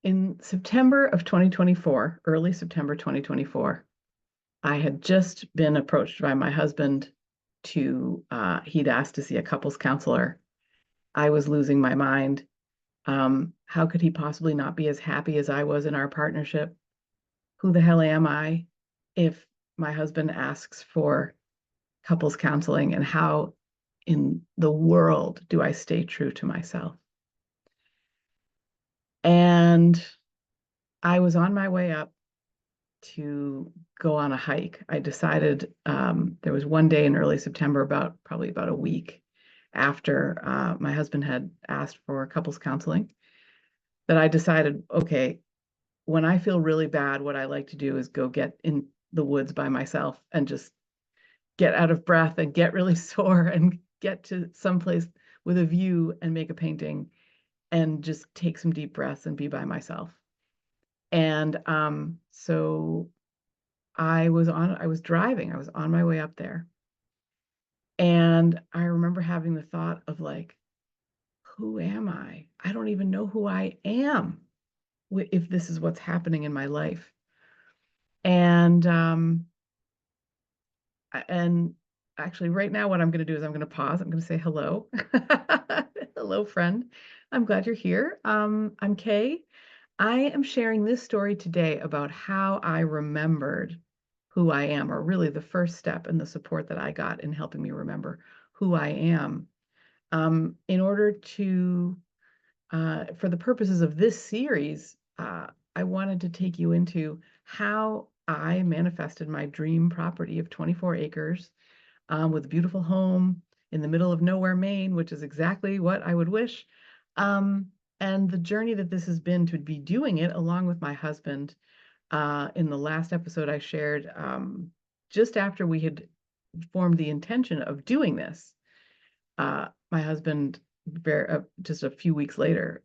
In September of 2024, early September 2024, I had just been approached by my husband he'd asked to see a couples counselor. I was losing my mind. How could he possibly not be as happy as I was in our partnership? Who the hell am I if my husband asks for couples counseling? And how in the world do I stay true to myself? And I was on my way up to go on a hike. I decided there was one day in early September, probably about a week after my husband had asked for couples counseling, that I decided, okay, when I feel really bad, what I like to do is go get in the woods by myself and just get out of breath and get really sore and get to someplace with a view and make a painting and just take some deep breaths and be by myself. And so I was driving, I was on my way up there. And I remember having the thought of like, who am I? I don't even know who I am if this is what's happening in my life. And and actually right now what I'm going to do is I'm going to pause. I'm going to say hello. Hello, friend. I'm glad you're here. I'm Kay. I am sharing this story today about how I remembered who I am, or really the first step in the support that I got in helping me remember who I am. In order to, for the purposes of this series, I wanted to take you into how I manifested my dream property of 24 acres with a beautiful home in the middle of nowhere, Maine, which is exactly what I would wish. And the journey that this has been to be doing it along with my husband. In the last episode I shared, just after we had formed the intention of doing this, my husband, just a few weeks later,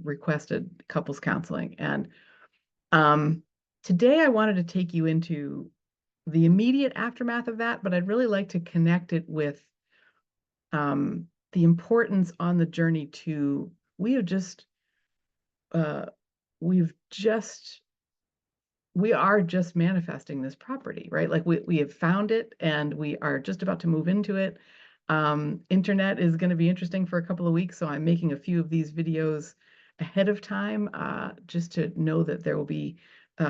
requested couples counseling. And today I wanted to take you into the immediate aftermath of that, but I'd really like to connect it with the importance on the journey to we have just we've just we are just manifesting this property, right? Like we have found it and we are just about to move into it. Internet is going to be interesting for a couple of weeks, so I'm making a few of these videos ahead of time just to know that there will be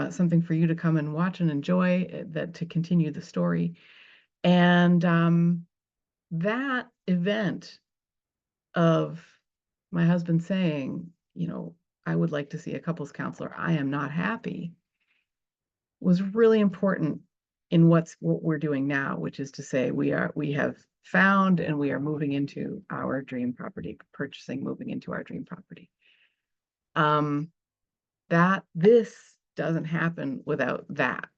something for you to come and watch and enjoy that to continue the story. And that event of my husband saying, I would like to see a couples counselor. I am not happy was really important in what we're doing now, which is to say we have found and we are moving into our dream property, moving into our dream property. That this doesn't happen without that.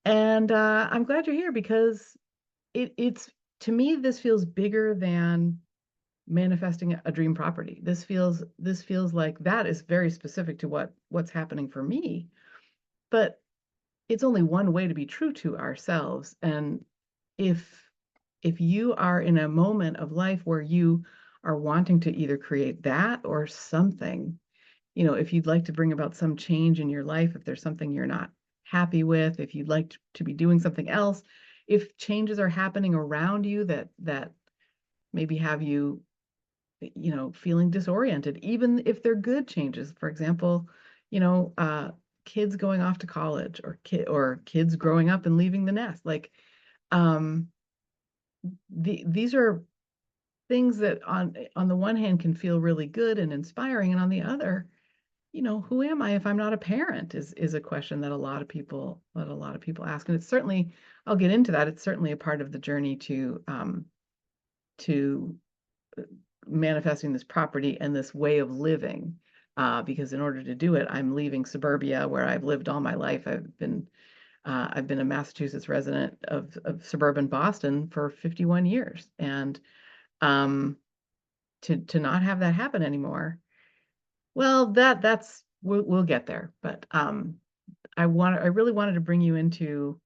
And I'm glad you're here because it's to me, this feels bigger than manifesting a dream property. This feels like that is very specific to what's happening for me. But it's only one way to be true to ourselves. And if you are in a moment of life where you are wanting to either create that or something, if you'd like to bring about some change in your life, if there's something you're not happy with, if you'd like to be doing something else, if changes are happening around you that maybe have you, feeling disoriented, even if they're good changes. For example, kids going off to college or kids growing up and leaving the nest. Like these are things that on the one hand can feel really good and inspiring, and on the other, who am I if I'm not a parent is a question that a lot of people ask. And it's certainly, I'll get into that. It's certainly a part of the journey to manifesting this property and this way of living. Because in order to do it, I'm leaving suburbia where I've lived all my life. I've been a Massachusetts resident of suburban Boston for 51 years, and to not have that happen anymore. Well, we'll get there, but I really wanted to bring you into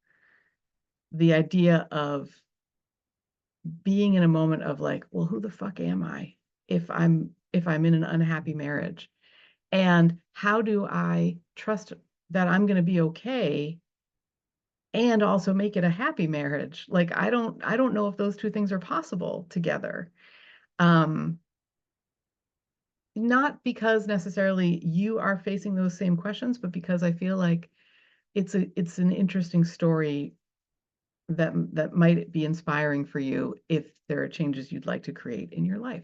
the idea of being in a moment of like, well, who the fuck am I if I'm in an unhappy marriage? And how do I trust that I'm going to be okay and also make it a happy marriage? Like I don't know if those two things are possible together. Um, Not because necessarily you are facing those same questions, but because I feel like it's an interesting story that might be inspiring for you if there are changes you'd like to create in your life.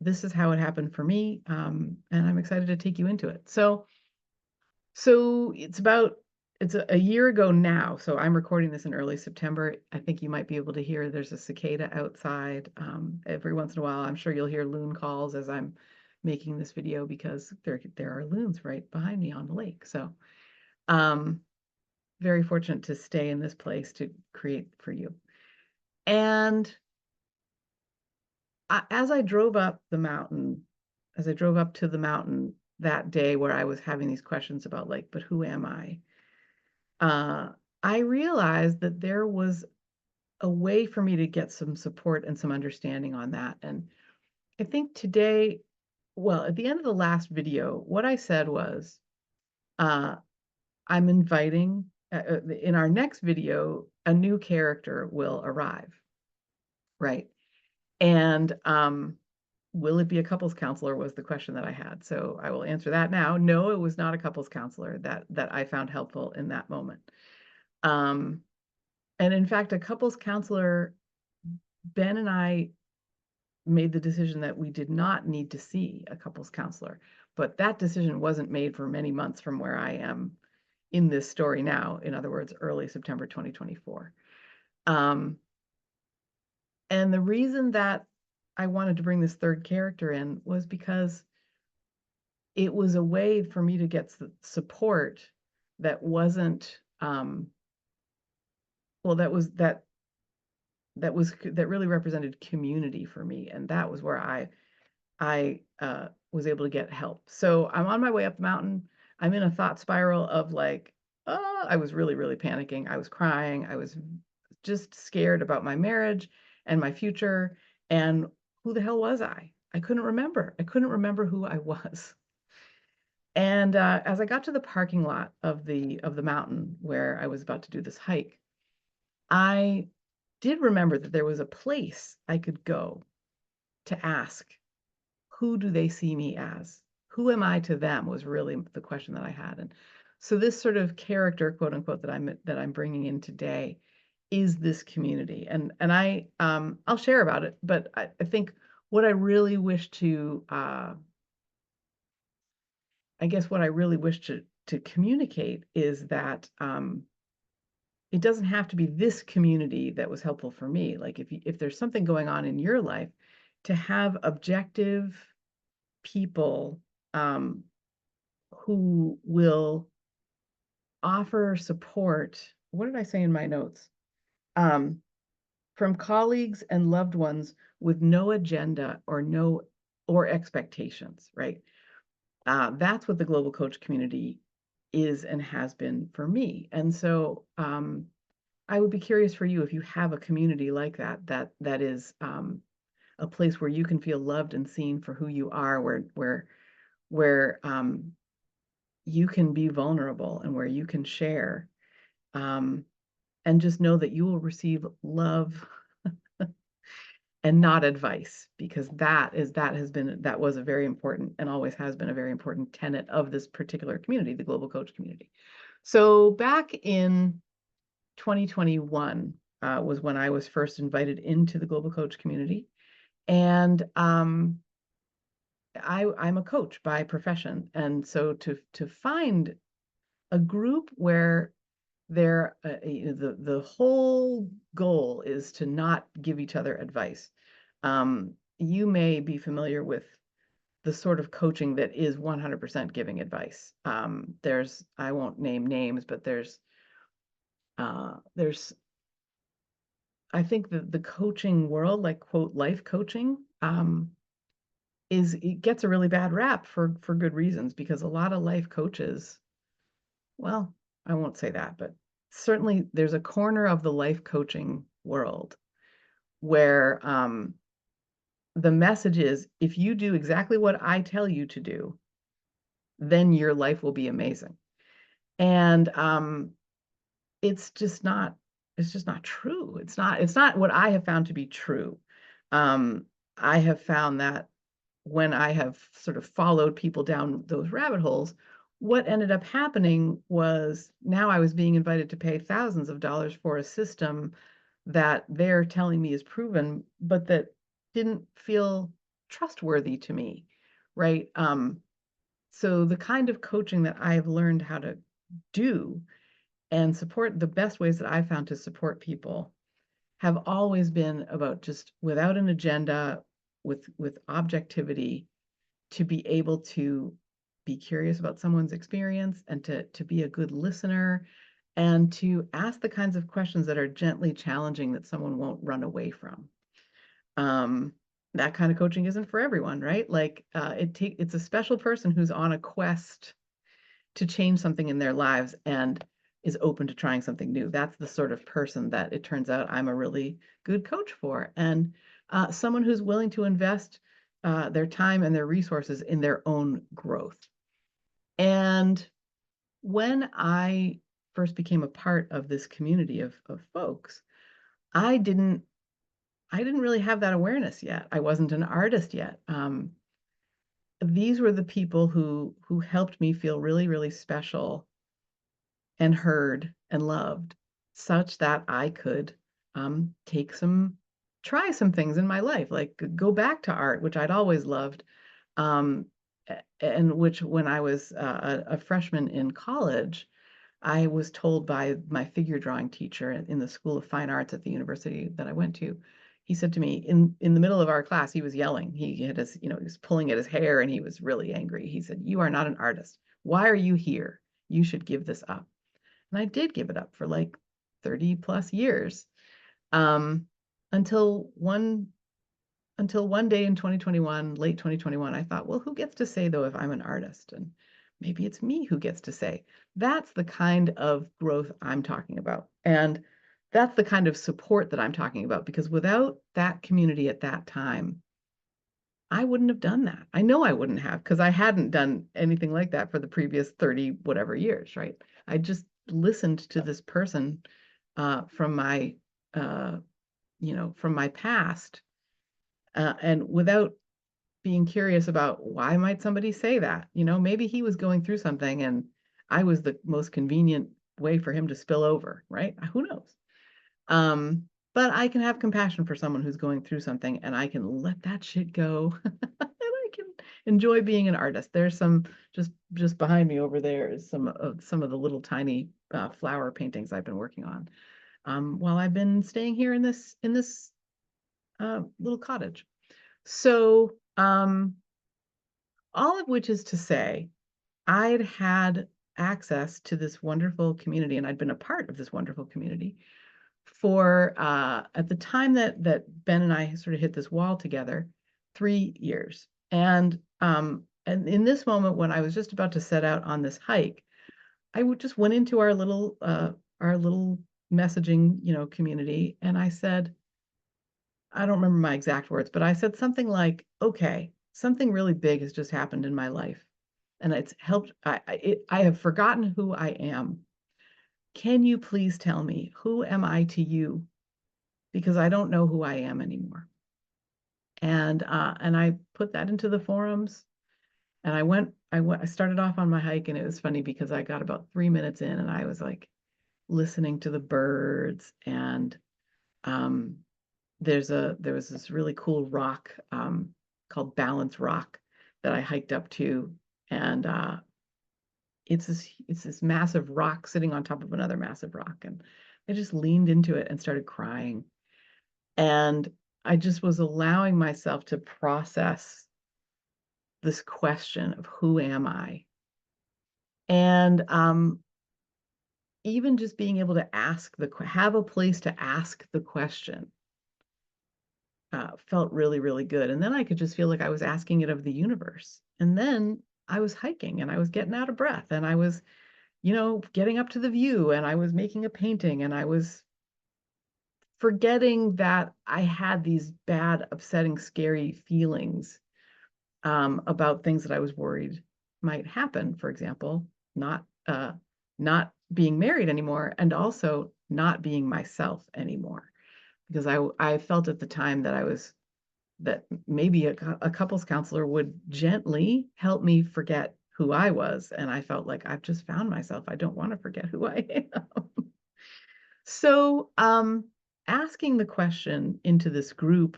This is how it happened for me, and I'm excited to take you into it. So it's a year ago now. So I'm recording this in early September. I think you might be able to hear there's a cicada outside every once in a while. I'm sure you'll hear loon calls as I'm making this video because there are loons right behind me on the lake. So um, very fortunate to stay in this place to create for you. And as I drove up the mountain, as I drove up to the mountain that day where I was having these questions about like, but who am I? Uh, I realized that there was a way for me to get some support and some understanding on that. And I think today, well, at the end of the last video, what I said was, uh, I'm inviting, in our next video, a new character will arrive, right? And will it be a couples counselor was the question that I had. So I will answer that now. No, it was not a couples counselor that I found helpful in that moment. Um, and in fact, a couples counselor, Ben and I made the decision that we did not need to see a couples counselor, but that decision wasn't made for many months from where I am in this story now. In other words, early September 2024. Um, and the reason that I wanted to bring this third character in was because it was a way for me to get support that wasn't well that really represented community for me, and that was where I was able to get help. So I'm on my way up the mountain. I'm in a thought spiral of like, oh, I was really panicking. I was crying. I was just scared about my marriage and my future, and who the hell was I? I couldn't remember. I couldn't remember who I was. And as I got to the parking lot of the mountain where I was about to do this hike, I did remember that there was a place I could go to ask, who do they see me as? Who am I to them was really the question that I had. And so this sort of character, quote unquote, that I'm bringing in today is this community. And I'll share about it, but I think what I really wish to I guess what I really wish to communicate is that it doesn't have to be this community that was helpful for me. Like if there's something going on in your life, to have objective people um, who will offer support. What did I say in my notes? Um, from colleagues and loved ones with no agenda or expectations, right? That's what the global coach community is and has been for me. And so I would be curious for you if you have a community like that is a place where you can feel loved and seen for who you are, where you can be vulnerable and where you can share, um, and just know that you will receive love and not advice, because that was a very important and always has been a very important tenet of this particular community, the global coach community. So back in 2021 was when I was first invited into the global coach community, and I'm a coach by profession, and so to find a group where the whole goal is to not give each other advice. You may be familiar with the sort of coaching that is 100% giving advice. I won't name names, but there's I think the coaching world, like quote life coaching, it gets a really bad rap for good reasons, because a lot of life coaches, well, I won't say that, but certainly there's a corner of the life coaching world where the message is, if you do exactly what I tell you to do, then your life will be amazing. And it's just not true. It's not what I have found to be true. Um, I have found that when I have sort of followed people down those rabbit holes, what ended up happening was now I was being invited to pay thousands of dollars for a system that they're telling me is proven, but that didn't feel trustworthy to me, right? So the kind of coaching that I've learned how to do and support, the best ways that I've found to support people have always been about just without an agenda, with objectivity, to be able to be curious about someone's experience and to be a good listener and to ask the kinds of questions that are gently challenging that someone won't run away from. Um, that kind of coaching isn't for everyone, right? Like it's a special person who's on a quest to change something in their lives and is open to trying something new. That's the sort of person that it turns out I'm a really good coach for. And someone who's willing to invest their time and their resources in their own growth. And when I first became a part of this community of folks, I didn't I didn't really have that awareness yet. I wasn't an artist yet. These were the people who helped me feel really, really special and heard and loved, such that I could try some things in my life, like go back to art, which I'd always loved, um, and which when I was a freshman in college, I was told by my figure drawing teacher in the School of Fine Arts at the university that I went to. He said to me in the middle of our class, he was yelling. He had his, he was pulling at his hair and he was really angry. He said, "You are not an artist. Why are you here? You should give this up." And I did give it up for like 30 plus years, um, until one until one day in 2021, late 2021, I thought, well, who gets to say though if I'm an artist? And maybe it's me who gets to say. That's the kind of growth I'm talking about. And that's the kind of support that I'm talking about, because without that community at that time, I wouldn't have done that. I know I wouldn't have, because I hadn't done anything like that for the previous 30 whatever years, right? I just listened to this person from my uh, from my past, and without being curious about why might somebody say that. Maybe he was going through something and I was the most convenient way for him to spill over, right? Who knows? But I can have compassion for someone who's going through something and I can let that shit go. And I can enjoy being an artist. There's some just behind me over there is some of the little tiny flower paintings I've been working on while I've been staying here in this little cottage. So all of which is to say, I'd had access to this wonderful community and I'd been a part of this wonderful community for at the time that Ben and I sort of hit this wall together, 3 years. And in this moment when I was just about to set out on this hike, I would just went into our little messaging, community, and I said, I don't remember my exact words, but I said something like, "Okay, something really big has just happened in my life, and it's helped. I have forgotten who I am. Can you please tell me who am I to you? Because I don't know who I am anymore." And I put that into the forums, and I started off on my hike, and it was funny because I got about 3 minutes in, and I was like listening to the birds, and um, there was this really cool rock called Balance Rock that I hiked up to, and it's this massive rock sitting on top of another massive rock, and I just leaned into it and started crying, and I just was allowing myself to process this question of who am I, and even just being able to have a place to ask the question felt really, really good. And then I could just feel like I was asking it of the universe. And then I was hiking and I was getting out of breath and I was, getting up to the view and I was making a painting and I was forgetting that I had these bad, upsetting, scary feelings about things that I was worried might happen. For example, not being married anymore, and also not being myself anymore, because I felt at the time that maybe a couples counselor would gently help me forget who I was, and I felt like I've just found myself. I don't want to forget who I am. So, asking the question into this group,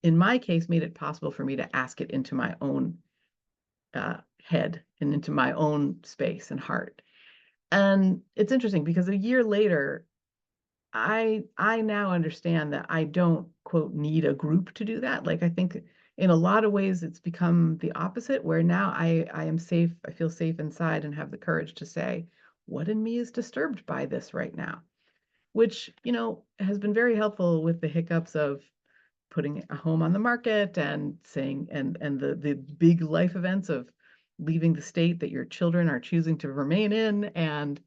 in my case, made it possible for me to ask it into my own head and into my own space and heart. And it's interesting because a year later, I now understand that I don't, quote, need a group to do that. Like, I think in a lot of ways it's become the opposite, where now I am safe, I feel safe inside and have the courage to say, what in me is disturbed by this right now? Which, has been very helpful with the hiccups of putting a home on the market and saying, and the big life events of leaving the state that your children are choosing to remain in, and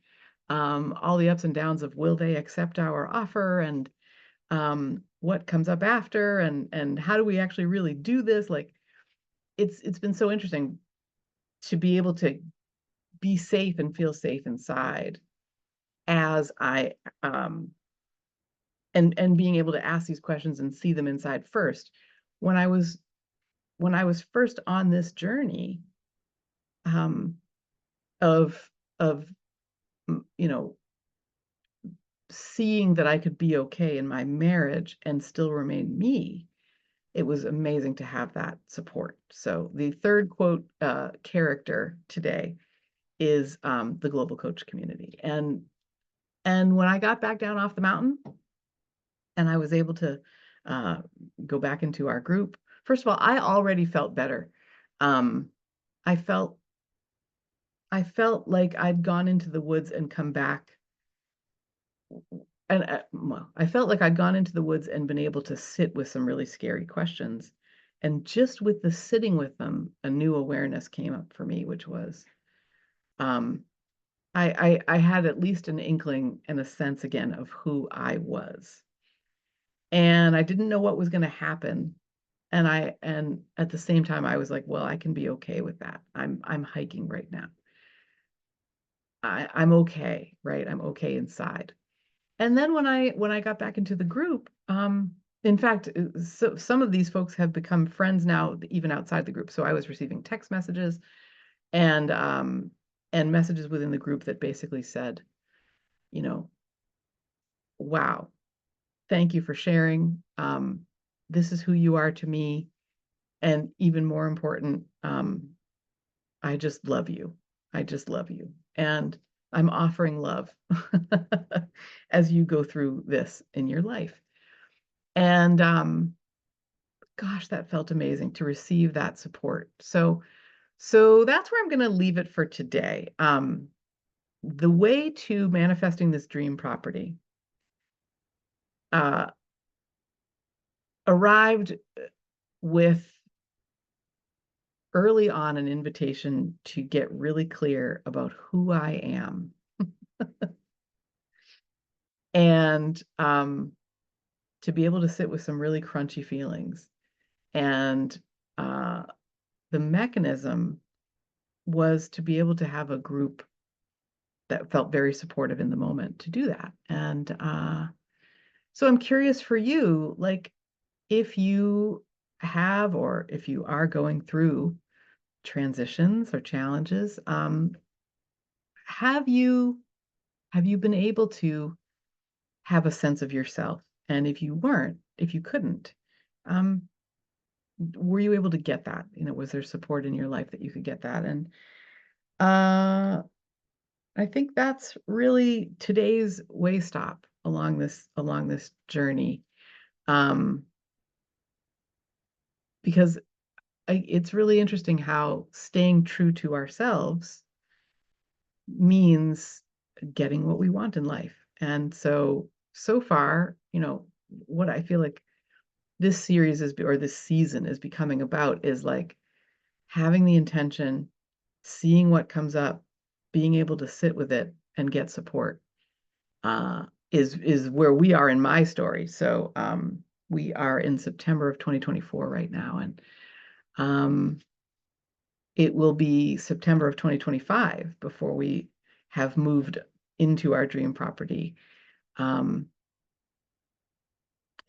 all the ups and downs of will they accept our offer, and what comes up after, and how do we actually really do this? Like, it's been so interesting to be able to be safe and feel safe inside as I and being able to ask these questions and see them inside first. When I was first on this journey, um, of you know seeing that I could be okay in my marriage and still remain me, it was amazing to have that support. So the third quote character today is the global coach community. And when I got back down off the mountain and I was able to uh, go back into our group, first of all, I already felt better. Um, I felt I felt like I'd gone into the woods and come back, and well, I felt like I'd gone into the woods and been able to sit with some really scary questions. And just with the sitting with them, a new awareness came up for me, which was um, I had at least an inkling and a sense again of who I was. And I didn't know what was going to happen. And at the same time, I was like, well, I can be okay with that. I'm hiking right now. I'm okay, right? I'm okay inside. And then when I got back into the group, in fact, so some of these folks have become friends now, even outside the group. So I was receiving text messages and messages within the group that basically said, you know, wow, thank you for sharing. This is who you are to me, and even more important, I just love you. I just love you, and I'm offering love as you go through this in your life. And gosh, that felt amazing to receive that support. So that's where I'm going to leave it for today. The way to manifesting this dream property uh, arrived with early on an invitation to get really clear about who I am, and to be able to sit with some really crunchy feelings. And uh, the mechanism was to be able to have a group that felt very supportive in the moment to do that. And so I'm curious for you, like, if you have, or if you are going through transitions or challenges, have you have you been able to have a sense of yourself? And if you weren't, if you couldn't, um, were you able to get that? Was there support in your life that you could get that? And uh, I think that's really today's way stop along this journey, um, because it's really interesting how staying true to ourselves means getting what we want in life. And so far, what I feel like this series is, or this season is becoming about, is like having the intention, seeing what comes up, being able to sit with it and get support, is where we are in my story. So we are in September of 2024 right now, and um, it will be September of 2025 before we have moved into our dream property. And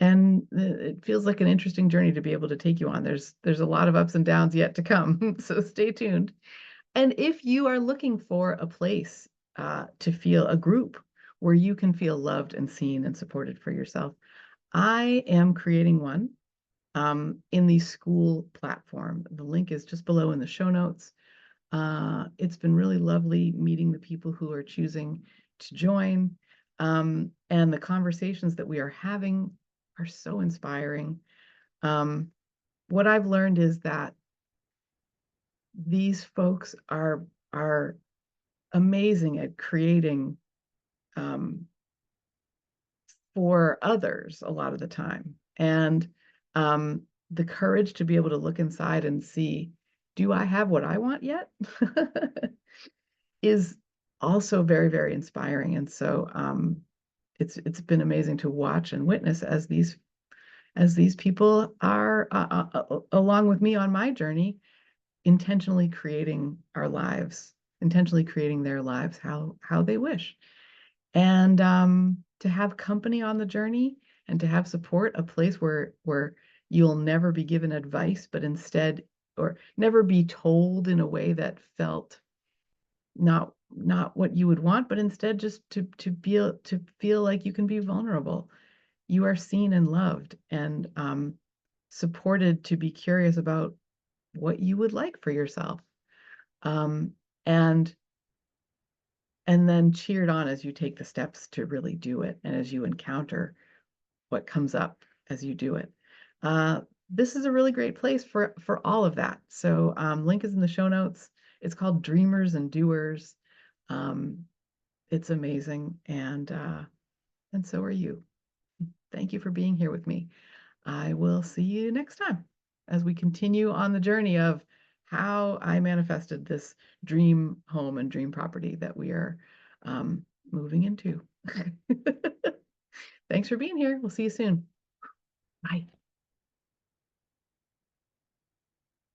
it feels like an interesting journey to be able to take you on. There's a lot of ups and downs yet to come, so stay tuned. And if you are looking for a place to feel a group where you can feel loved and seen and supported for yourself, I am creating one in the Skool platform. The link is just below in the show notes. It's been really lovely meeting the people who are choosing to join. And the conversations that we are having are so inspiring. What I've learned is that these folks are amazing at creating for others a lot of the time. And the courage to be able to look inside and see, do I have what I want yet? is also very, very inspiring. And so it's been amazing to watch and witness as these people are along with me on my journey, intentionally creating our lives, intentionally creating their lives how they wish. And to have company on the journey and to have support, a place where you'll never be given advice, but instead, or never be told in a way that felt not what you would want, but instead just to feel like you can be vulnerable. You are seen and loved and supported to be curious about what you would like for yourself. Um, and and then cheered on as you take the steps to really do it and as you encounter what comes up as you do it. Uh, this is a really great place for all of that. So link is in the show notes. It's called Dreamers and Doers. Um, it's amazing, and so are you. Thank you for being here with me. I will see you next time as we continue on the journey of how I manifested this dream home and dream property that we are moving into. Thanks for being here. We'll see you soon. Bye.